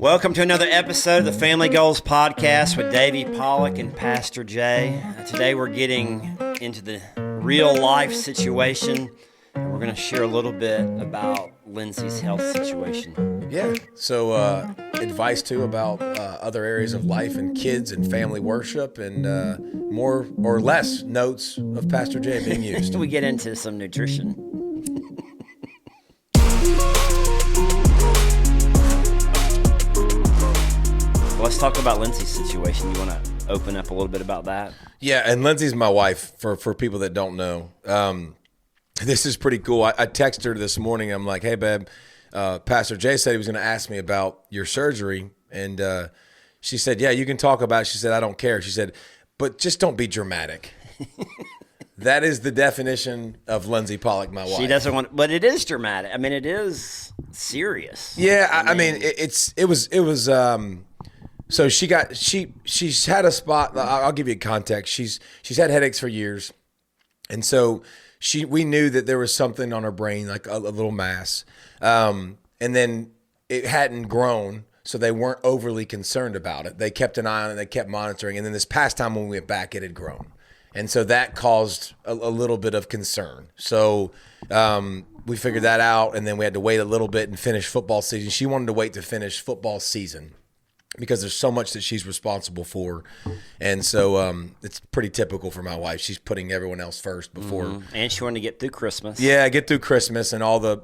Welcome to another episode of the Family Goals Podcast with David Pollack and Pastor Jay. Today we're getting into the real life situation, and we're going to share a little bit about Lindsey's health situation. Yeah, so advice too about other areas of life and kids and family worship and more or less notes of Pastor Jay being used. We get into some nutrition. Let's talk about Lindsey's situation. You want to open up a little bit about that? Yeah, and Lindsey's my wife, for people that don't know. This is pretty cool. I texted her this morning. I'm like, hey, babe, Pastor Jay said he was going to ask me about your surgery. And she said, yeah, you can talk about it. She said, I don't care. She said, but just don't be dramatic. That is the definition of Lindsey Pollack, my wife. She doesn't want, but it is dramatic. I mean, it is serious. Yeah, I mean, it was. So she's had a spot. I'll give you context. She's had headaches for years, and so we knew that there was something on her brain, like a little mass, and then it hadn't grown, so they weren't overly concerned about it. They kept an eye on it. They kept monitoring, and then this past time when we went back, it had grown, and so that caused a little bit of concern. So we figured that out, and then we had to wait a little bit and finish football season. She wanted to wait to finish football season, because there's so much that she's responsible for. And so it's pretty typical for my wife. She's putting everyone else first before. Mm-hmm. And she wanted to get through Christmas. Yeah, get through Christmas and all the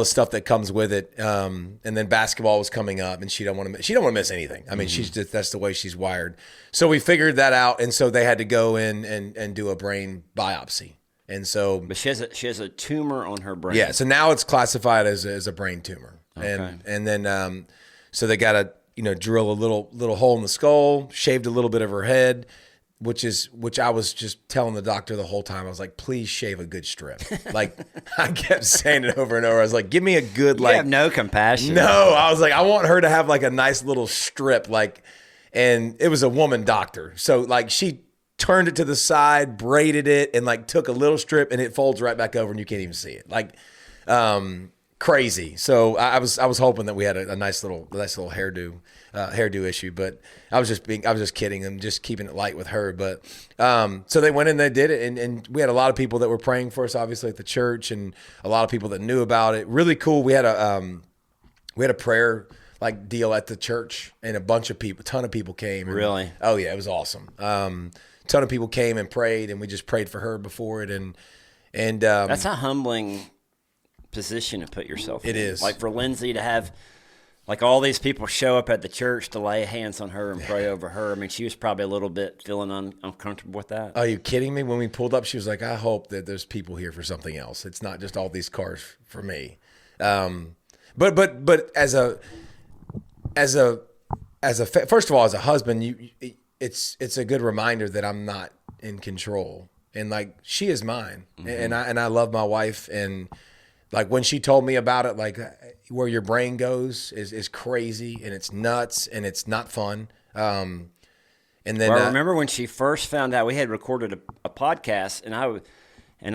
stuff that comes with it. And then basketball was coming up, and she don't want to miss anything. I mean, she's just, that's the way she's wired. So we figured that out, and so they had to go in and do a brain biopsy. And so, but she has a tumor on her brain. Yeah, so now it's classified as a brain tumor. Okay. And then so they got to drill a little hole in the skull, shaved a little bit of her head, which I was just telling the doctor the whole time. I was like, please shave a good strip. Like, I kept saying it over and over. I was like, give me a good, you have no compassion. No, I was like, I want her to have like a nice little strip, and it was a woman doctor. So like she turned it to the side, braided it, and like took a little strip, and it folds right back over and you can't even see it. Like, crazy. So I was hoping that we had a nice little hairdo issue, but I was just kidding. I'm just keeping it light with her. But so they went in, they did it, and we had a lot of people that were praying for us, obviously at the church, and a lot of people that knew about it. Really cool. We had a prayer like deal at the church, and a ton of people came. Really? Oh yeah, it was awesome. Ton of people came and prayed, and we just prayed for her before it, and that's a humbling position to put yourself in. It is. Like for Lindsey to have like all these people show up at the church to lay hands on her and pray over her. I mean, she was probably a little bit feeling uncomfortable with that. Are you kidding me? When we pulled up, she was like, I hope that there's people here for something else. It's not just all these cars for me. But as a first of all, as a husband, it's a good reminder that I'm not in control, and like she is mine. Mm-hmm. and I love my wife, and like when she told me about it, like where your brain goes is crazy, and it's nuts, and it's not fun. And then I remember when she first found out, we had recorded a podcast, and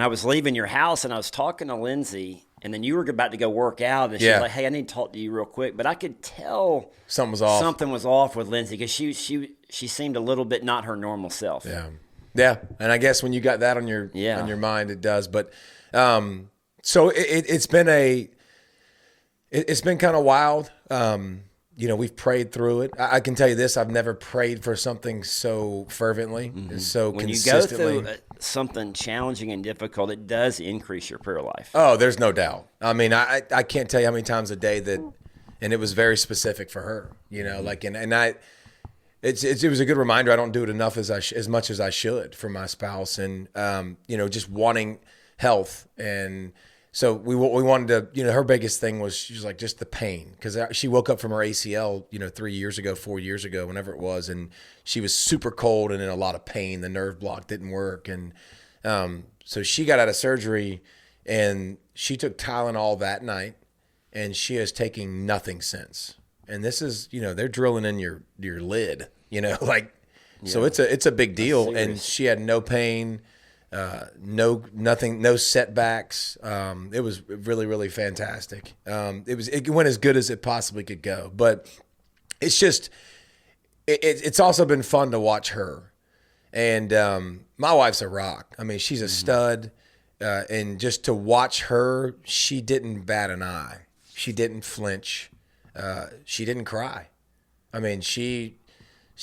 I was leaving your house, and I was talking to Lindsey, and then you were about to go work out, and she was like, "Hey, I need to talk to you real quick." But I could tell something was off. Something was off with Lindsey, because she seemed a little bit not her normal self. Yeah. And I guess when you got that on your mind, it does. But so it's been kind of wild. We've prayed through it. I can tell you this: I've never prayed for something so fervently, and so when consistently. You go through something challenging and difficult, it does increase your prayer life. Oh, there's no doubt. I mean, I can't tell you how many times a day that, and it was very specific for her. It was a good reminder. I don't do it enough as much as I should for my spouse, and just wanting health. And so we wanted to, her biggest thing was, she was like, just the pain, because she woke up from her ACL 4 years ago, whenever it was, and she was super cold and in a lot of pain. The nerve block didn't work, and so she got out of surgery, and she took Tylenol that night, and she has taken nothing since. And this is, they're drilling in your lid, so it's a big deal. And she had no pain, no setbacks. It was really, really fantastic. It went as good as it possibly could go. But it's just, it's also been fun to watch her. And my wife's a rock. I mean, she's a stud. And just to watch her, she didn't bat an eye. She didn't flinch. She didn't cry. I mean, she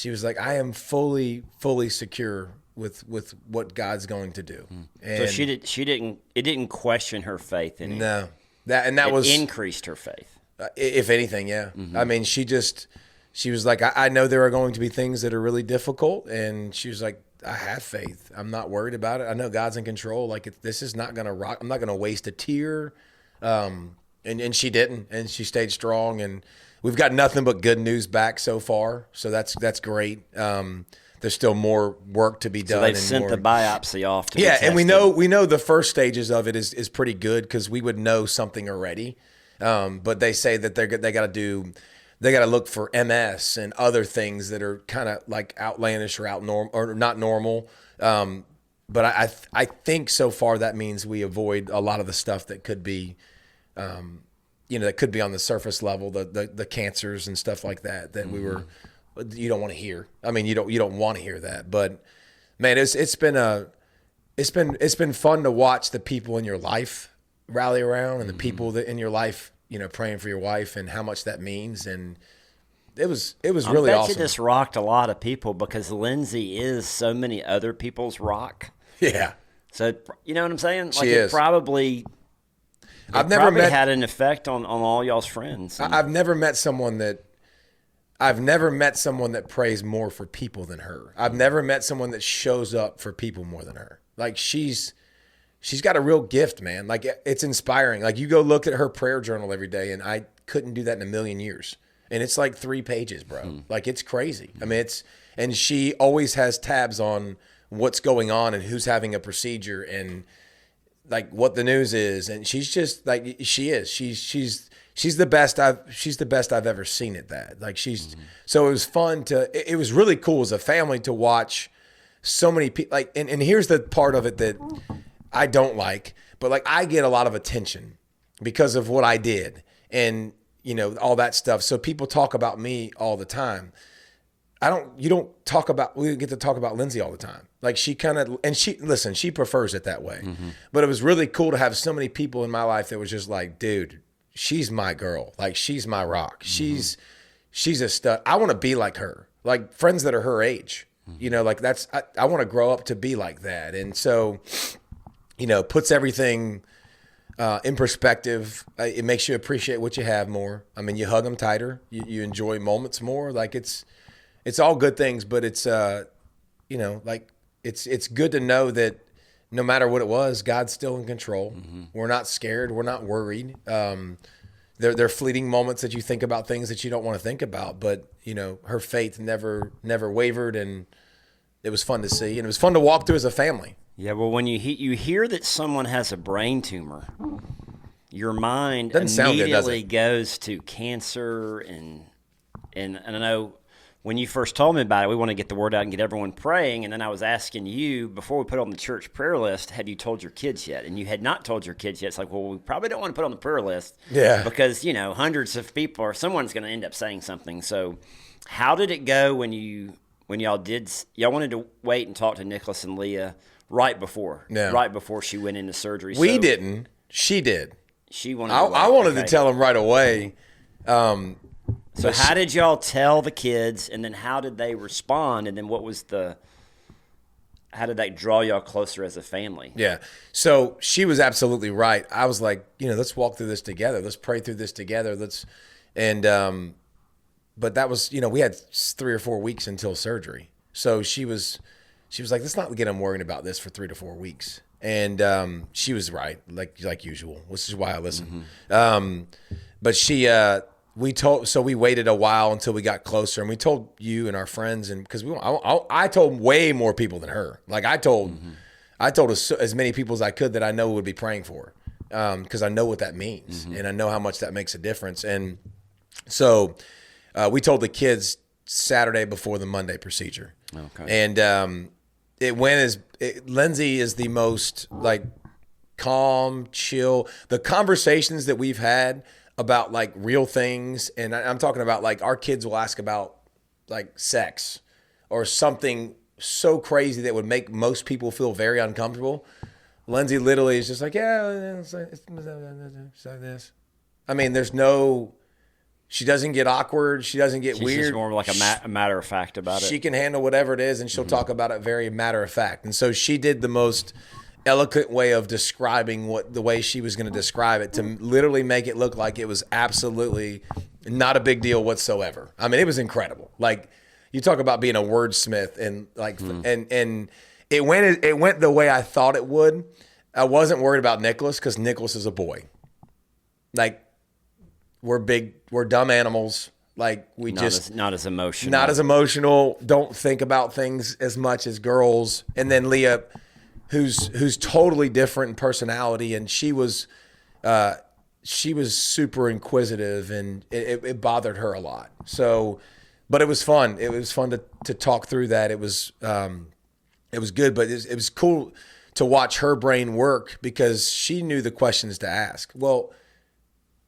was like, I am fully secure with what God's going to do. And so she didn't question her faith in it. No. That increased her faith. If anything, yeah. I mean, she was like, I know there are going to be things that are really difficult, and she was like, I have faith. I'm not worried about it. I know God's in control. Like, this is not going to rock. I'm not going to waste a tear. And she didn't, and she stayed strong, and we've got nothing but good news back so far. So that's great. There's still more work to be done. So they've sent the biopsy off to be and we tested. know the first stages of it is pretty good because we would know something already. But they say that they got to look for MS and other things that are kind of like outlandish or not normal. But I think so far that means we avoid a lot of the stuff that could be, that could be on the surface level, the cancers and stuff like that you don't want to hear. I mean, you don't want to hear that. But man, it's been fun to watch the people in your life rally around and the people that in your life, praying for your wife and how much that means. And it was really awesome. I bet you this rocked a lot of people because Lindsey is so many other people's rock. Yeah. So, you know what I'm saying? She is. I've never had an effect on all y'all's friends. I've never met someone that prays more for people than her. I've never met someone that shows up for people more than her. Like she's got a real gift, man. Like it's inspiring. Like you go look at her prayer journal every day, and I couldn't do that in a million years. And it's like 3 pages, bro. Like it's crazy. I mean, and she always has tabs on what's going on and who's having a procedure and like what the news is. And she's just like she's the best I've ever seen at that. Like so it was fun it was really cool as a family to watch so many people. Like, and here's the part of it that I don't like, but like I get a lot of attention because of what I did and all that stuff. So people talk about me all the time. We get to talk about Lindsey all the time. Like she she prefers it that way. But it was really cool to have so many people in my life that was just like, dude, she's my girl. Like she's my rock. She's a stud. I want to be like her. Like friends that are her age. Like I want to grow up to be like that. And so, puts everything in perspective. It makes you appreciate what you have more. I mean, you hug them tighter. You enjoy moments more. Like it's all good things, but it's like it's good to know that no matter what it was, God's still in control. We're not scared. We're not worried. There are fleeting moments that you think about things that you don't want to think about, but her faith never wavered, and it was fun to see, and it was fun to walk through as a family. Yeah, well, when you hear that someone has a brain tumor, your mind immediately goes to cancer, and I know when you first told me about it, we want to get the word out and get everyone praying. And then I was asking you, before we put it on the church prayer list, had you told your kids yet? And you had not told your kids yet. It's like, well, we probably don't want to put it on the prayer list. Yeah. Because, hundreds of people or someone's going to end up saying something. So how did it go when y'all wanted to wait and talk to Nicholas and Leah right before she went into surgery? We didn't. She did. She wanted I wanted to tell them right away. So how did y'all tell the kids, and then how did they respond, and then how did that draw y'all closer as a family? Yeah. So she was absolutely right. I was like, let's walk through this together. Let's pray through this together. But that was, we had 3 or 4 weeks until surgery. So she was like, let's not get them worrying about this for 3 to 4 weeks. And she was right, like usual, which is why I listen. But we waited a while until we got closer, and we told you and our friends, and because I told way more people than her. Like I told as many people as I could that I know would be praying for her, because I know what that means, and I know how much that makes a difference. And so we told the kids Saturday before the Monday procedure. Okay. And Lindsey is the most like calm, chill. The conversations that we've had, about like real things. And I'm talking about like our kids will ask about like sex or something so crazy that would make most people feel very uncomfortable. Lindsey literally is just like, yeah, it's like this. I mean, she doesn't get awkward. She doesn't get weird. She's just more like a matter of fact about it. She can handle whatever it is, and she'll talk about it very matter of fact. And so she did the most eloquent way of describing the way she was going to describe it to literally make it look like it was absolutely not a big deal whatsoever. I mean, it was incredible. Like, you talk about being a wordsmith, and like, and it went the way I thought it would. I wasn't worried about Nicholas because Nicholas is a boy. Like, we're dumb animals. Like, not as emotional. Not as emotional. Don't think about things as much as girls. And then Leah, who's totally different in personality, and she was super inquisitive, and it bothered her a lot. So, but it was fun. It was fun to talk through that. It was good, but it was cool to watch her brain work because she knew the questions to ask. Well,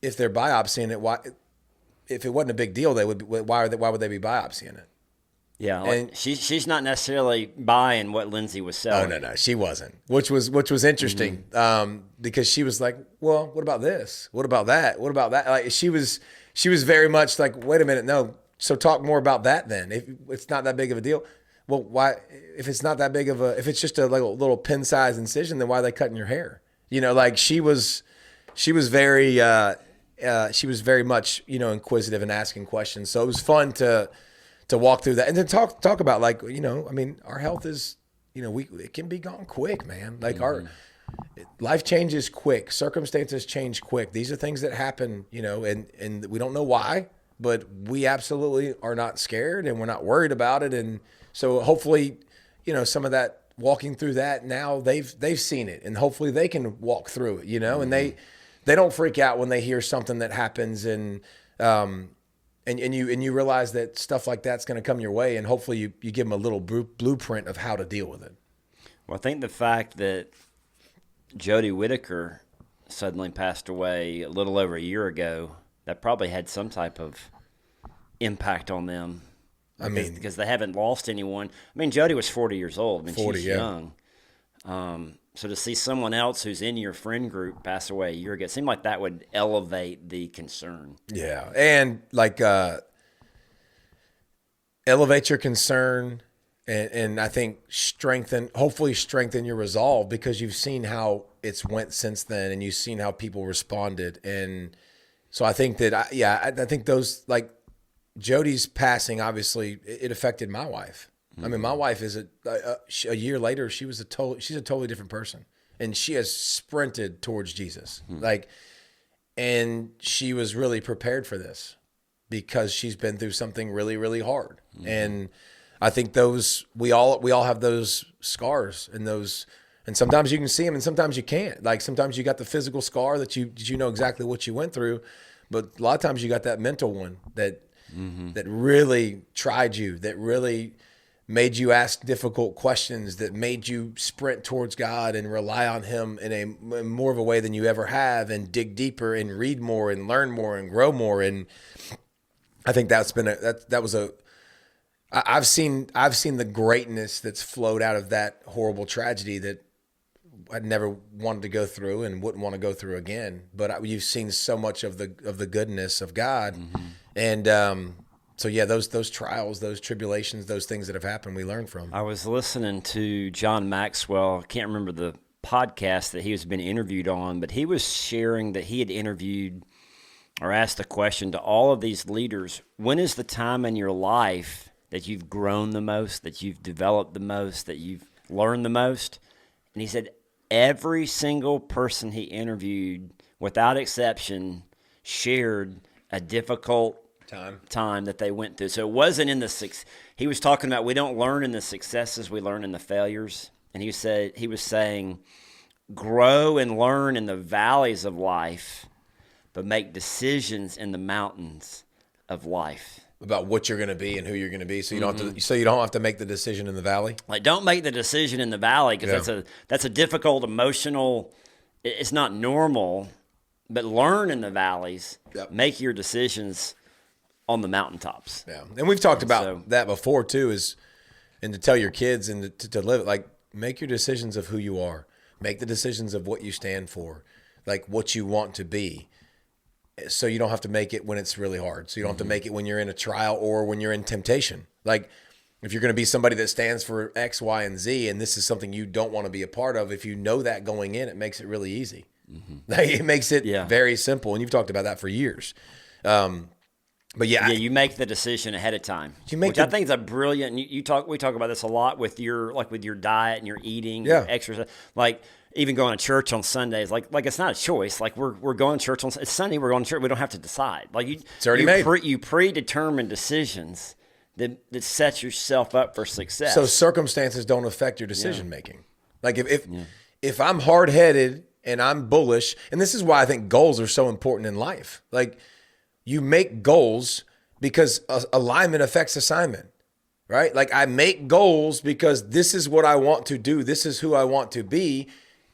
if they're biopsying it, why? If it wasn't a big deal, why would they be biopsying it? Yeah, and she's not necessarily buying what Lindsey was selling. Oh no, she wasn't. Which was interesting because she was like, well, what about this? What about that? What about that? Like she was very much like, wait a minute, no. So talk more about that then. If it's not that big of a deal, well, why? If it's not that big of if it's just a little pin size incision, then why are they cutting your hair? You know, like she was very much, inquisitive and asking questions. So it was fun to walk through that and then talk about, like, I mean, our health is, it can be gone quick, man. Like our life changes quick. Circumstances change quick. These are things that happen, and we don't know why, but we absolutely are not scared and we're not worried about it. And so hopefully, some of that walking through that now they've seen it, and hopefully they can walk through it, and they don't freak out when they hear something that happens, and you realize that stuff like that's going to come your way, and hopefully you give them a little blueprint of how to deal with it. Well, I think the fact that Jody Whittaker suddenly passed away a little over a year ago, that probably had some type of impact on them. Because they haven't lost anyone. I mean, Jody was 40 years old. I mean, 40, she's young. So to see someone else who's in your friend group pass away a year ago, it seemed like that would elevate the concern. Yeah, and like elevate your concern, and I think hopefully strengthen your resolve, because you've seen how it's went since then, and you've seen how people responded, and so I think that I think those, like Jody's passing, obviously it affected my wife. I mean, my wife is a year later, she's a totally different person, and she has sprinted towards Jesus. And she was really prepared for this because she's been through something really, really hard. And I think we all have those scars, and sometimes you can see them and sometimes you can't. Like sometimes you got the physical scar that you know exactly what you went through, but a lot of times you got that mental one that really tried you, that really made you ask difficult questions, that made you sprint towards God and rely on Him in more of a way than you ever have, and dig deeper and read more and learn more and grow more. And I think I've seen the greatness that's flowed out of that horrible tragedy that I'd never wanted to go through and wouldn't want to go through again. But you've seen so much of the goodness of God, and so yeah, those trials, those tribulations, those things that have happened, we learn from. I was listening to John Maxwell. I can't remember the podcast that he was been interviewed on, but he was sharing that he had interviewed or asked the question to all of these leaders: when is the time in your life that you've grown the most, that you've developed the most, that you've learned the most? And he said every single person he interviewed, without exception, shared a difficult time that they went through. So it wasn't in he was talking about, we don't learn in the successes, we learn in the failures. And he was saying, grow and learn in the valleys of life, but make decisions in the mountains of life. About what you're going to be and who you're going to be, so you don't have to make the decision in the valley. Like, don't make the decision in the valley, because that's a difficult, emotional. It's not normal but learn in the valleys. Yep. Make your decisions on the mountaintops. Yeah, and we've talked about that before too. And to tell your kids and to live it, like, make your decisions of who you are. Make the decisions of what you stand for, like what you want to be. So you don't have to make it when it's really hard. So you don't have to make it when you're in a trial or when you're in temptation. Like, if you're going to be somebody that stands for X, Y, and Z, and this is something you don't want to be a part of, if you know that going in, it makes it really easy. Like, it makes it very simple. And you've talked about that for years. But you make the decision ahead of time, which I think is a brilliant. We talk about this a lot with your diet and your eating, your exercise. Like, even going to church on Sundays, like it's not a choice. Like, we're going to church it's Sunday. We're going to church. We don't have to decide. Like, it's already made. You predetermine decisions that sets yourself up for success. So circumstances don't affect your decision making. Like, if I'm hard headed and I'm bullish, and this is why I think goals are so important in life. Like, you make goals because alignment affects assignment, right? Like, I make goals because this is what I want to do. This is who I want to be.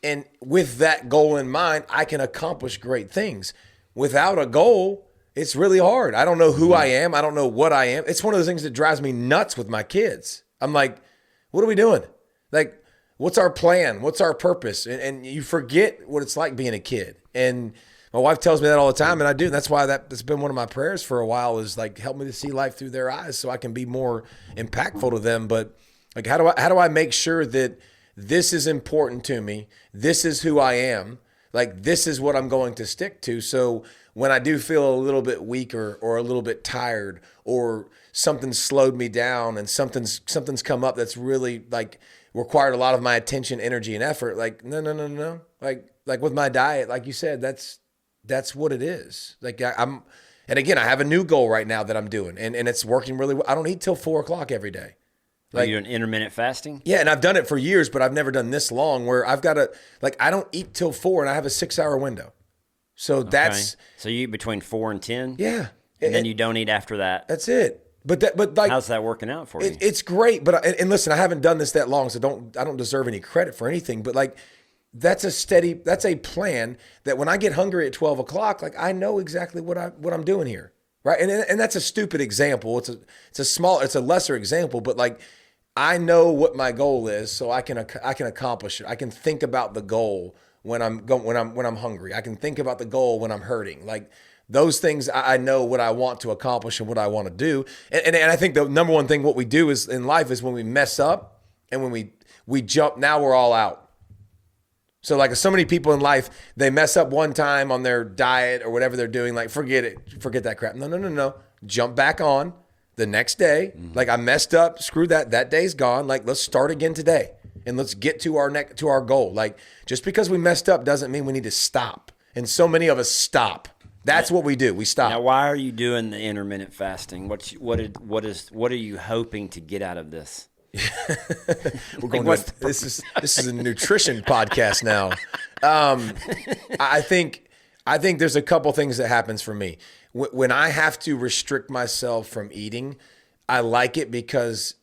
And with that goal in mind, I can accomplish great things. Without a goal, it's really hard. I don't know who I am. I don't know what I am. It's one of those things that drives me nuts with my kids. I'm like, what are we doing? Like, what's our plan? What's our purpose? And you forget what it's like being a kid. And my wife tells me that all the time, and I do. And that's why that's been one of my prayers for a while, is like, help me to see life through their eyes so I can be more impactful to them. But like, how do I make sure that this is important to me? This is who I am. Like, this is what I'm going to stick to. So when I do feel a little bit weaker or a little bit tired, or something slowed me down and something's come up that's really like required a lot of my attention, energy, and effort, like, no. Like with my diet, like you said, that's what it is. Like, and again, I have a new goal right now that I'm doing, and it's working really well. I don't eat till 4:00 every day. Like, are you doing intermittent fasting? Yeah, and I've done it for years, but I've never done this long where I've got to, like, I don't eat till 4 and I have a 6-hour window. So so you eat between 4 and 10? Yeah. And then you don't eat after that? That's it. But like, how's that working out for you? It's great, but and listen, I haven't done this that long, so I don't deserve any credit for anything, but like, that's a plan that when I get hungry at 12:00, like, I know exactly what I'm doing here. Right. And that's a stupid example. It's a lesser example, but like, I know what my goal is, so I can accomplish it. I can think about the goal when I'm hungry. I can think about the goal when I'm hurting. Like, those things, I know what I want to accomplish and what I want to do. And I think the number one thing what we do is in life is when we mess up and when we jump, now we're all out. So like, so many people in life, they mess up one time on their diet or whatever they're doing, like, forget that crap. No. Jump back on the next day. Like, I messed up, screw that. That day's gone. Like, let's start again today and let's get to our goal. Like, just because we messed up doesn't mean we need to stop. And so many of us stop. That's what we do. We stop. Now, why are you doing the intermittent fasting? What are you hoping to get out of this? We're going this is a nutrition podcast now. I think there's a couple things that happens for me when I have to restrict myself from eating. I like it because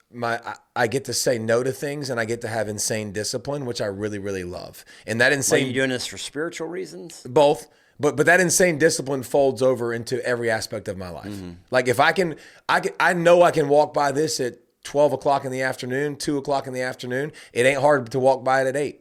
I get to say no to things and I get to have insane discipline, which I really, really love. And that insane. Are you doing this for spiritual reasons? Both. But that insane discipline folds over into every aspect of my life. Like, if I know I can walk by this at 12:00 in the afternoon, 2:00 in the afternoon. It ain't hard to walk by it at 8.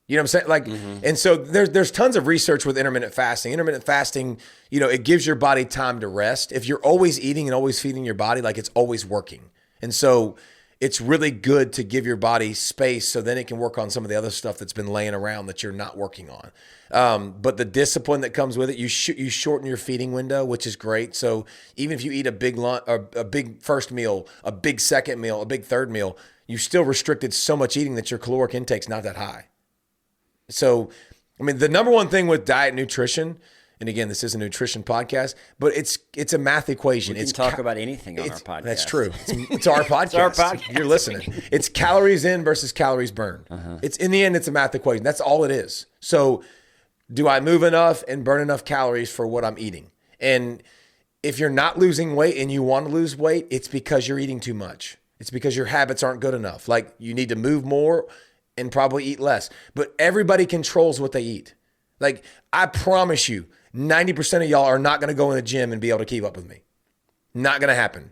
You know what I'm saying? Like, and so there's tons of research with intermittent fasting. Intermittent fasting, it gives your body time to rest. If you're always eating and always feeding your body, like, it's always working. And so it's really good to give your body space so then it can work on some of the other stuff that's been laying around that you're not working on. But the discipline that comes with it, you shorten your feeding window, which is great. So even if you eat a big lunch, or a big first meal, a big second meal, a big third meal, you still restricted so much eating that your caloric intake's not that high. So, I mean, the number one thing with diet nutrition, and again, this is a nutrition podcast, but it's a math equation. We can talk about anything on our podcast. That's true. It's our podcast. It's our podcast. You're listening. It's calories in versus calories burned. It's in the end, it's a math equation. That's all it is. So, do I move enough and burn enough calories for what I'm eating? And if you're not losing weight and you want to lose weight, it's because you're eating too much. It's because your habits aren't good enough. Like, you need to move more and probably eat less. But everybody controls what they eat. Like, I promise you, 90% of y'all are not going to go in the gym and be able to keep up with me. Not going to happen.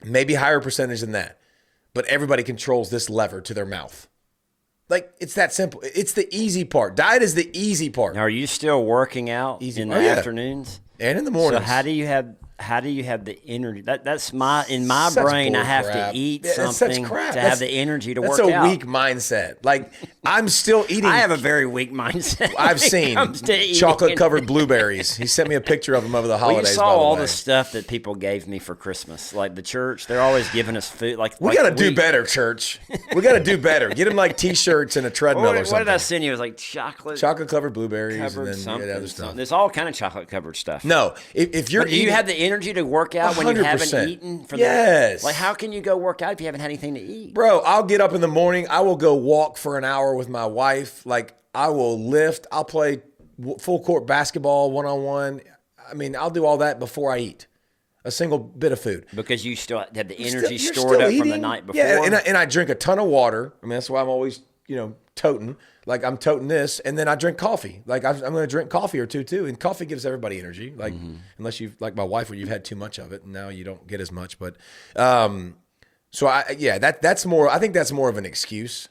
Maybe higher percentage than that. But everybody controls this lever to their mouth. Like, it's that simple. It's the easy part. Diet is the easy part. Now, are you still working out in the afternoons? And in the mornings. So how do you have the energy? That's in my brain. I have to eat something to have the energy to work out. That's a weak mindset. Like, I'm still eating. I have a very weak mindset. I've seen chocolate-covered blueberries. He sent me a picture of them over the holidays. Well, you saw all the stuff that people gave me for Christmas. Like the church, they're always giving us food. We got to do better, church. We got to do better. Get them like T-shirts and a treadmill or something. What did I send you? It was like chocolate-covered blueberries and then other stuff. There's all kind of chocolate-covered stuff. No, if you're do you have the energy to work out 100%. When you haven't eaten? Yes. Like, how can you go work out if you haven't had anything to eat? Bro, I'll get up in the morning. I will go walk for an hour with my wife. Like, I will lift. I'll play full court basketball, one-on-one. I mean, I'll do all that before I eat a single bit of food. Because you still have the energy stored up from the night before. Yeah, and I drink a ton of water. I mean, that's why I'm always, toting. Like, I'm toting this, and then I drink coffee. Like, I'm going to drink coffee or two, too. And coffee gives everybody energy. Like, unless you've, like my wife, where you've had too much of it, and now you don't get as much. But, that's more, I think that's more of an excuse.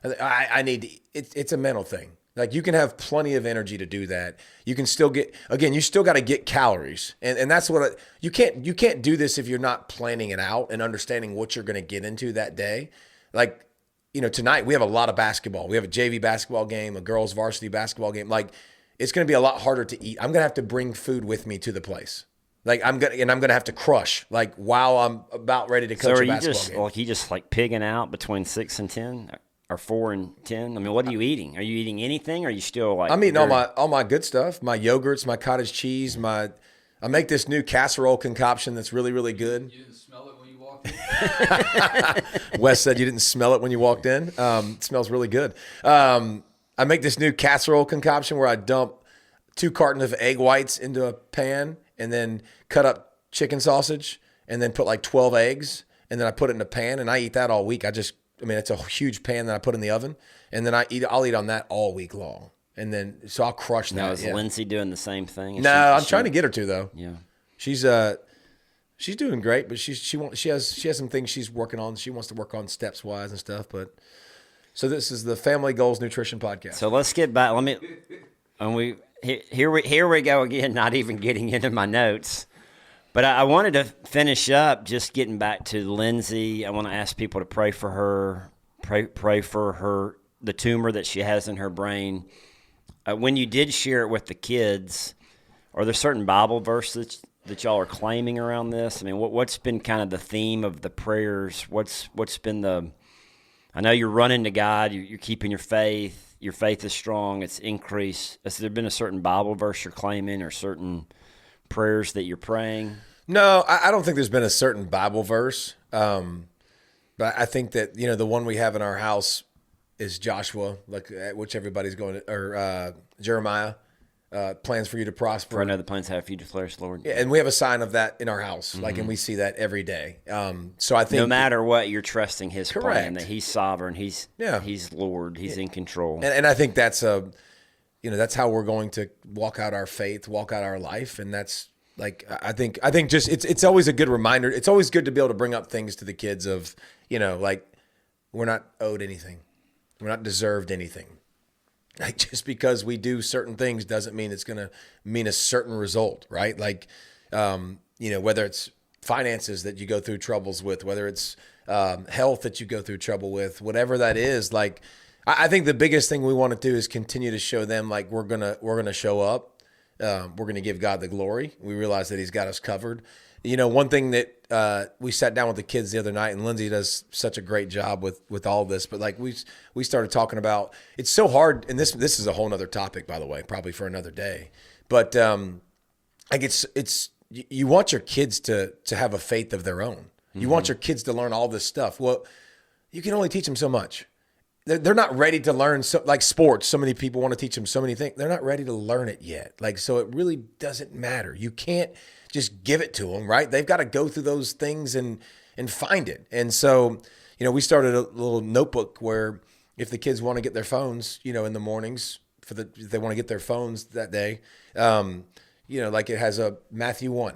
I need to, it's a mental thing. Like, you can have plenty of energy to do that. You can still get, again, you still got to get calories. And that's what, you can't do this if you're not planning it out and understanding what you're going to get into that day. Like, tonight we have a lot of basketball. We have a JV basketball game, a girls varsity basketball game. Like, it's going to be a lot harder to eat. I'm going to have to bring food with me to the place. Like, I'm going to have to crush, like, while I'm about ready to coach a basketball game. So you just like pigging out between 6 and 10 or 4 and 10? I mean, what are you eating? Are you eating anything? Or are you still like? I'm eating all my good stuff, my yogurts, my cottage cheese, I make this new casserole concoction that's really, really good. You didn't smell it when you walked in? Wes said you didn't smell it when you walked in. It smells really good. I make this new casserole concoction where I dump 2 cartons of egg whites into a pan and then cut up chicken sausage and then put like 12 eggs and then I put it in a pan and I eat that all week. It's a huge pan that I put in the oven and then I'll eat on that all week long. And then, so I'll crush that. Now, is Lindsey doing the same thing? No, I'm trying to get her to, though. Yeah. She's doing great, but she has some things she's working on. She wants to work on steps wise and stuff. But so this is the Family Goals Nutrition Podcast. So let's get back. Here we go again. Not even getting into my notes, but I wanted to finish up just getting back to Lindsey. I want to ask people to pray for her. Pray for her, the tumor that she has in her brain. When you did share it with the kids, are there certain Bible verses that y'all are claiming around this? I mean, what's been kind of the theme of the prayers? What's been I know you're running to God, you're keeping your faith is strong, it's increased. Has there been a certain Bible verse you're claiming or certain prayers that you're praying? No, I don't think there's been a certain Bible verse. But I think that, the one we have in our house is Joshua, which everybody's going to, or Jeremiah. Plans for you to prosper. For I know the plans have for you to flourish, Lord. Yeah, and we have a sign of that in our house, and we see that every day. So I think no matter what, you're trusting His correct. Plan, that He's sovereign, He's Lord, He's in control. And I think that's that's how we're going to walk out our faith, walk out our life, and that's I think just it's always a good reminder. It's always good to be able to bring up things to the kids of we're not owed anything, we're not deserved anything. Like, just because we do certain things doesn't mean it's going to mean a certain result, right? Whether it's finances that you go through troubles with, whether it's health that you go through trouble with, whatever that is. I think the biggest thing we want to do is continue to show them we're gonna show up. We're gonna give God the glory. We realize that He's got us covered. One thing that we sat down with the kids the other night, and Lindsey does such a great job with all this, but we started talking about, it's so hard, and this is a whole nother topic, by the way, probably for another day, but it's you want your kids to have a faith of their own. You want your kids to learn all this stuff. Well, you can only teach them so much. They're not ready to learn, like sports. So many people want to teach them so many things. They're not ready to learn it yet. So it really doesn't matter. You can't just give it to them, right? They've got to go through those things and find it. And so, we started a little notebook where if the kids want to get their phones, in the mornings, if they want to get their phones that day. Like it has a Matthew 1.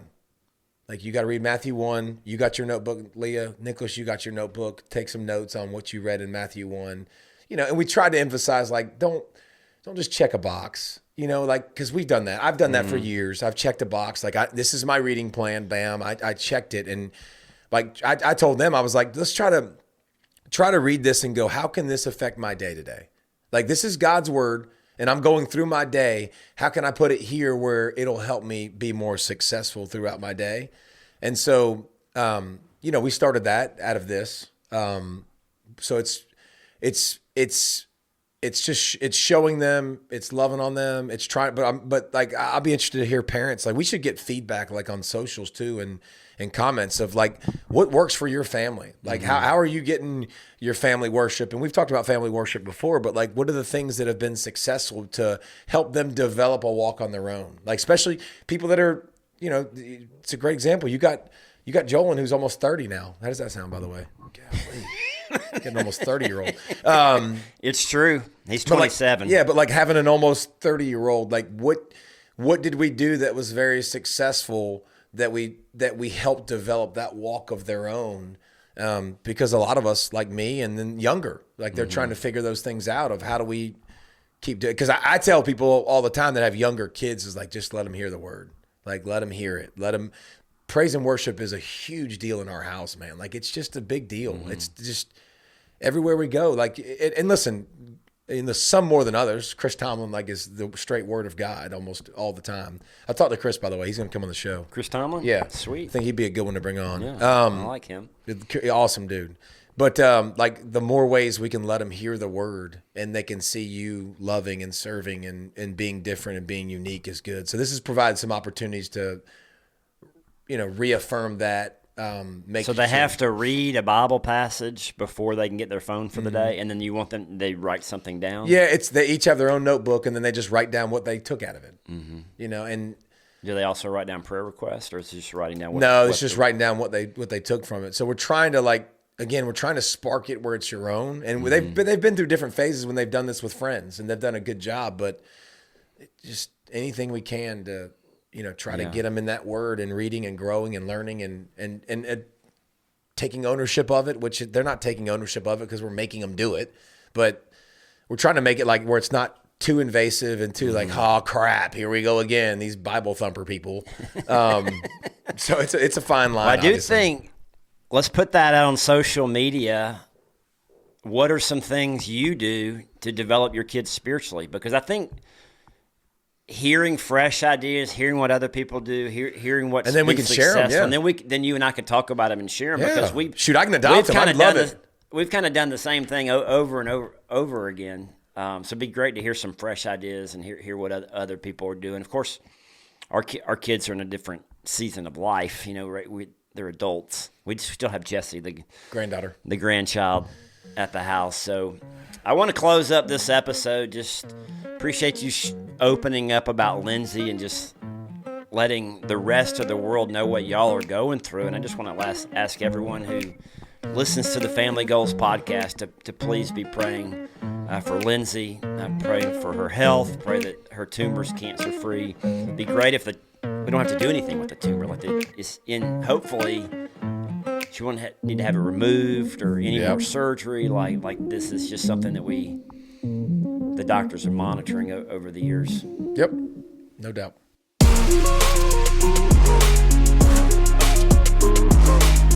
Like you got to read Matthew 1. You got your notebook, Leah. Nicholas, you got your notebook. Take some notes on what you read in Matthew 1. And we tried to emphasize, like, don't just check a box, because we've done that. I've done that for years. I've checked a box. Like, this is my reading plan. Bam. I checked it. And like, I told them, I was like, let's try to read this and go, how can this affect my day today? Like, this is God's word and I'm going through my day. How can I put it here where it'll help me be more successful throughout my day? And so, we started that out of this. So it's showing them, it's loving on them. It's trying, but I'll be interested to hear parents, like we should get feedback like on socials too. And comments of like, what works for your family? Like how are you getting your family worship? And we've talked about family worship before, but like, what are the things that have been successful to help them develop a walk on their own? Like, especially people that are, it's a great example. You got Jolan, who's almost 30 now. How does that sound, by the way? Getting almost 30-year-old. It's true. He's 27. But like having an almost 30-year-old, like what did we do that was very successful that we helped develop that walk of their own? Because a lot of us, like me and then younger, like they're trying to figure those things out of how do we keep doing it. Because I tell people all the time that have younger kids is like, just let them hear the word. Like, let them hear it. Let them. Praise and worship is a huge deal in our house, man. Like, it's just a big deal. It's just everywhere we go. Like, and listen, some more than others. Chris Tomlin, like, is the straight word of God almost all the time. I talked to Chris, by the way. He's going to come on the show. Chris Tomlin? Yeah. Sweet. I think he'd be a good one to bring on. Yeah, I like him. Awesome dude. But like the more ways we can let them hear the word and they can see you loving and serving and being different and being unique is good. So this has provided some opportunities to, reaffirm that. So they have to read a Bible passage before they can get their phone for the day, and then you want them, they write something down? Yeah, they each have their own notebook, and then they just write down what they took out of it. And do they also write down prayer requests, or is it just writing down it's just writing down what they took from it. So we're trying to we're trying to spark it where it's your own. And they've been through different phases when they've done this with friends, and they've done a good job, but just anything we can to try to get them in that word and reading and growing and learning and taking ownership of it, which they're not taking ownership of it because we're making them do it, but we're trying to make it like where it's not too invasive and too like, oh crap, here we go again, these Bible thumper people. So it's a fine line. Well, I do think, let's put that out on social media. What are some things you do to develop your kids spiritually? Because I think hearing fresh ideas, hearing what other people do, hearing what's and then we can share them, yeah. And then you and I can talk about them and share them because I can adopt them. I love it. We've kind of done the same thing over and over again. So it'd be great to hear some fresh ideas and hear what other people are doing. Of course, our kids are in a different season of life. Right? They're adults. We still have Jessie, the grandchild, at the house. So I want to close up this episode. Just appreciate you opening up about Lindsey and just letting the rest of the world know what y'all are going through. And I just want to ask everyone who listens to the Family Goals podcast to please be praying for Lindsey, praying for her health, pray that her tumor's cancer-free. It'd be great if we don't have to do anything with the tumor. Hopefully she won't need to have it removed or any more surgery. Like this is just something that the doctors are monitoring over the years. Yep, no doubt.